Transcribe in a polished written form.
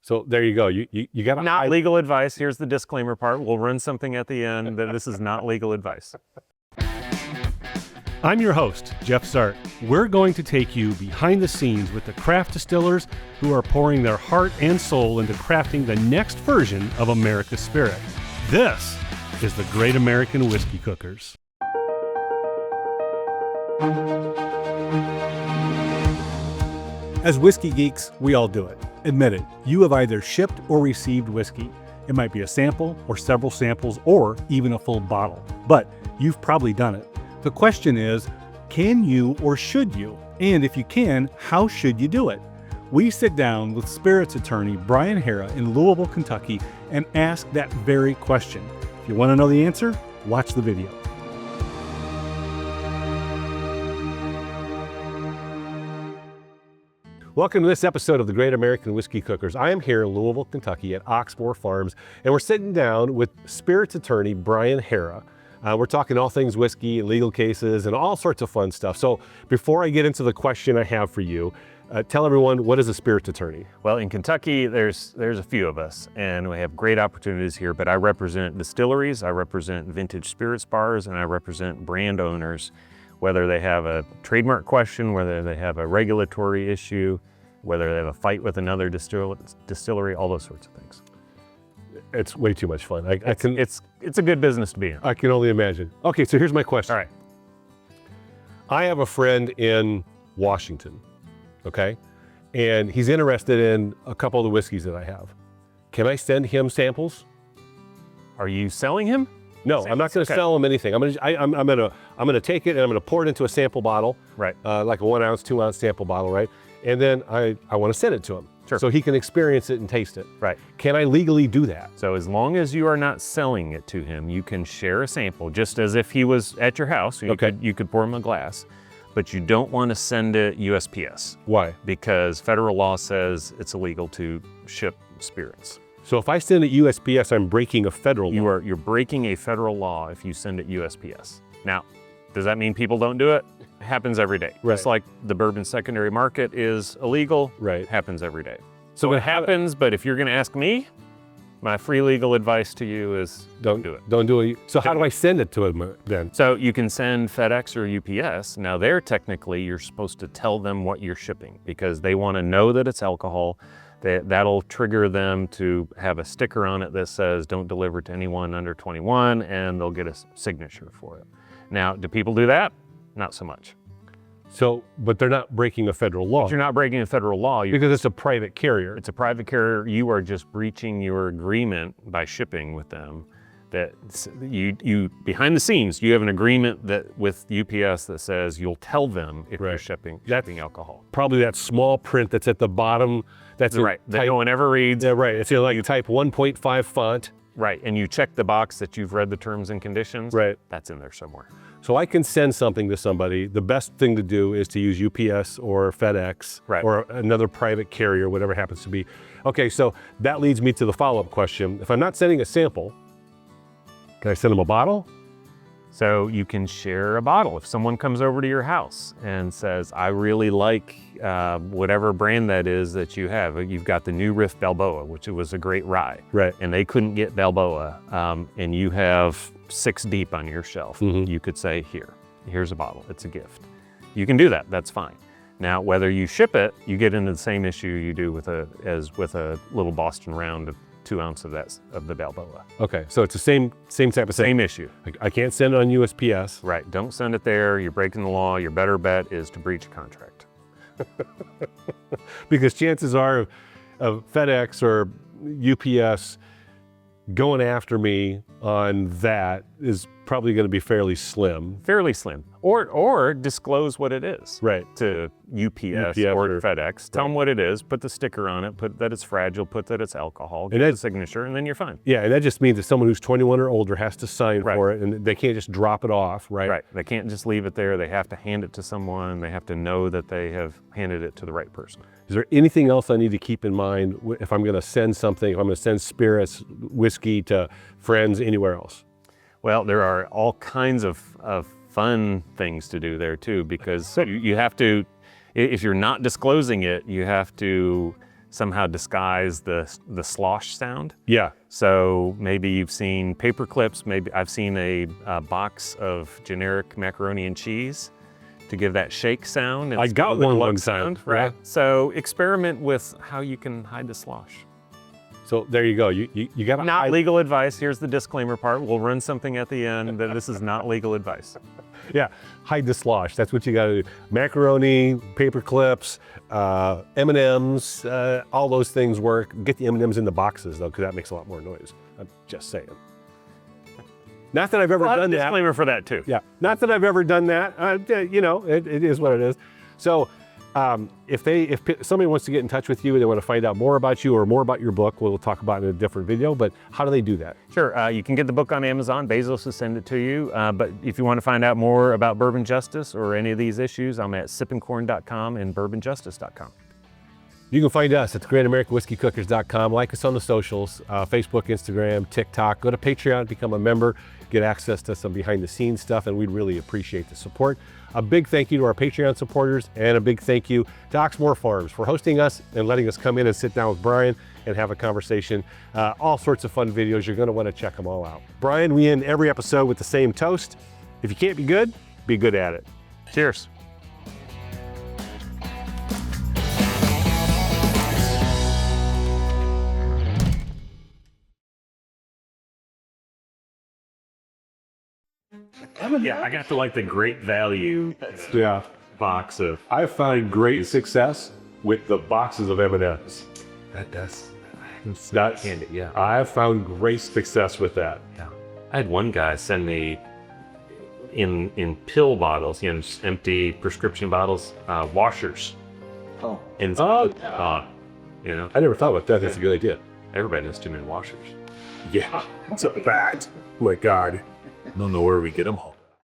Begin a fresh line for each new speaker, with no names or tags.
So there you go. You got
not legal advice. Here's the disclaimer part. We'll run something at the end that this is not legal advice.
I'm your host, Jeff Zart. We're going to take you behind the scenes with the craft distillers who are pouring their heart and soul into crafting the next version of America's Spirit. This is the Great American Whiskey Cookers. As whiskey geeks, we all do it. Admit it, you have either shipped or received whiskey. It might be a sample or several samples or even a full bottle, but you've probably done it. The question is, can you or should you? And if you can, how should you do it? We sit down with Spirits Attorney Brian Haara in Louisville, Kentucky, and ask that very question. If you want to know the answer, watch the video. Welcome to this episode of the Great American Whiskey Cookers. I am here in Louisville, Kentucky at Oxmoor Farms, and we're sitting down with Spirits Attorney Brian Haara. We're talking all things whiskey and legal cases and all sorts of fun stuff. So before I get into the question I have for you, tell everyone, what is a Spirits Attorney?
Well, in Kentucky, there's a few of us, and we have great opportunities here, but I represent distilleries, I represent vintage spirits bars, and I represent brand owners, whether they have a trademark question, whether they have a regulatory issue, whether they have a fight with another distillery, all those sorts of things.
It's way too much fun.
It's a good business to be in.
I can only imagine. Okay, so here's my question.
All right.
I have a friend in Washington, okay? And he's interested in a couple of the whiskeys that I have. Can I send him samples?
Are you selling him?
No, I'm not going to sell him anything. I'm gonna take it and I'm gonna pour it into a sample bottle,
right?
Like a 1 ounce, 2 ounce sample bottle, right? And then I want to send it to him,
sure,
so he can experience it and taste it.
Right.
Can I legally do that?
So as long as you are not selling it to him, you can share a sample, just as if he was at your house. You could pour him a glass, but you don't want to send it USPS.
Why?
Because federal law says it's illegal to ship spirits.
So if I send it USPS, I'm breaking a federal law.
You're breaking a federal law if you send it USPS. Now, does that mean people don't do it? It happens every day.
Right.
Just like the bourbon secondary market is illegal,
right?
It happens every day. So it happens, but if you're going to ask me, my free legal advice to you is don't do it.
Don't do it. So how do I send it to him then?
So you can send FedEx or UPS. Now they're technically, you're supposed to tell them what you're shipping because they want to know that it's alcohol. That'll trigger them to have a sticker on it that says don't deliver to anyone under 21, and they'll get a signature for it. Now, do people do that? Not so much.
So, but they're not breaking a federal law.
But you're not breaking a federal law.
Because it's a private carrier.
It's a private carrier. You are just breaching your agreement by shipping with them. That you behind the scenes, you have an agreement that with UPS that says you'll tell them if you're shipping alcohol.
Probably that small print that's at the bottom. That's
right. That no one ever reads.
Yeah, right. It's like type 1.5 font.
Right, and you check the box that you've read the terms and conditions.
Right.
That's in there somewhere.
So I can send something to somebody. The best thing to do is to use UPS or FedEx,
right,
or another private carrier, whatever it happens to be. Okay, so that leads me to the follow-up question. If I'm not sending a sample, can I send them a bottle?
So you can share a bottle. If someone comes over to your house and says, I really like whatever brand that is that you have. You've got the new Riff Balboa, which was a great rye.
Right.
And they couldn't get Balboa. And you have 6 deep on your shelf.
Mm-hmm.
You could say, here's a bottle. It's a gift. You can do that. That's fine. Now, whether you ship it, you get into the same issue you do as with a little Boston Round of 2 ounces of the Balboa.
Okay, so it's the same type of thing.
Same issue.
I can't send it on USPS.
Right, don't send it there. You're breaking the law. Your better bet is to breach a contract.
Because chances are of FedEx or UPS going after me on that is probably going to be fairly slim.
Fairly slim. Or disclose what it is.
Right.
To UPS or FedEx. Tell them what it is, put the sticker on it, put that it's fragile, put that it's alcohol, get the signature, and then you're fine.
Yeah, and that just means that someone who's 21 or older has to sign for it, and they can't just drop it off, right?
Right. They can't just leave it there. They have to hand it to someone. They have to know that they have handed it to the right person.
Is there anything else I need to keep in mind if I'm going to send something, if I'm going to send spirits, whiskey to friends anywhere else?
Well, there are all kinds of fun things to do there too, because you have to, if you're not disclosing it, you have to somehow disguise the slosh sound.
Yeah.
So maybe you've seen paper clips, maybe I've seen a box of generic macaroni and cheese to give that shake sound.
I got one
sound,
time.
right?
Yeah.
So experiment with how you can hide the slosh.
So there you go. You got
Not legal advice. Here's the disclaimer part. We'll run something at the end that this is not legal advice.
Yeah, hide the slosh. That's what you got to do. Macaroni, paper clips, M&Ms, all those things work. Get the M&Ms in the boxes though, because that makes a lot more noise. I'm just saying. Not that I've ever done that.
Disclaimer for that too.
Yeah, not that I've ever done that. You know, it is what it is. So if somebody wants to get in touch with you, they want to find out more about you or more about your book, we'll talk about it in a different video, but how do they do that?
Sure, you can get the book on Amazon. Bezos will send it to you. But if you want to find out more about bourbon justice or any of these issues, I'm at sippingcorn.com and bourbonjustice.com.
You can find us at thegreatamericanwhiskeycookers.com. Like us on the socials, Facebook, Instagram, TikTok. Go to Patreon, become a member, get access to some behind the scenes stuff, and we'd really appreciate the support. A big thank you to our Patreon supporters, and a big thank you to Oxmoor Farms for hosting us and letting us come in and sit down with Brian and have a conversation. All sorts of fun videos. You're going to want to check them all out. Brian, we end every episode with the same toast. If you can't be good at it.
Cheers. Yeah, I got to like the great value box of.
I find great success with the boxes of M&Ms. That's
Candy, yeah.
I've found great success with that.
Yeah. I had one guy send me in pill bottles, you know, just empty prescription bottles, washers.
Oh.
And you know,
I never thought about that. That's a good idea.
everybody knows too many washers.
Yeah, it's a fact. Oh my God.
Don't know where we get them all.